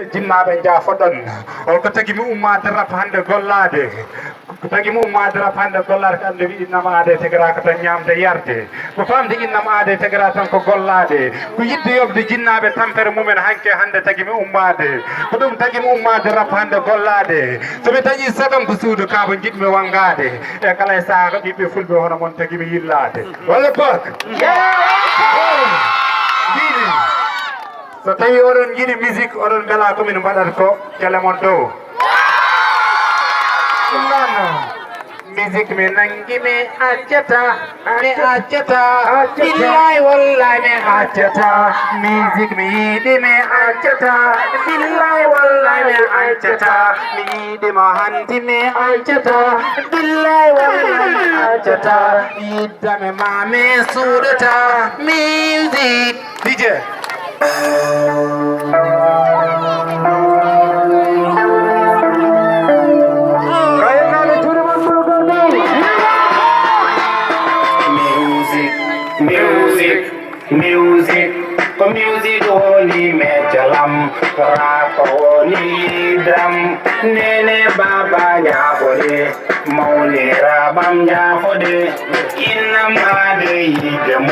jinnaɓe jaafoɗon o ko tagi mi ummade rap hande gollade ko tagi mi ummade rap hande gollade ko ande wi innama aade tegera ko tan ñamde yarde ko famde innama aade tegera tan ko gollade ko yidde yobde jinnaɓe tampere mumen hanke hande tagi mi ummade ko ɗum tagi mi ummade rap hande gollade somi dañi sagam ko suudu kabo jiɗmi wangade e kala e saaha ɓiɓɓe fulɓe hono moon tagi mi yillade walla bak so tawi oɗon jiiɗi musique oɗon beela komin mbaɗata ko kelemon dow ɗum noon musique mi nangi mi accata billahi wallahi mi accata musique mi yiiɗi mi accata billahi wallahi mi accata mi yiiɗimo hanti mi accata billahi wallahi mi accata yiddame ma mi suuɗata musique DJ Music, music only mechalam, rap only drum, nene baba nyafode, maule rabam nyafode, inam ade yidemu.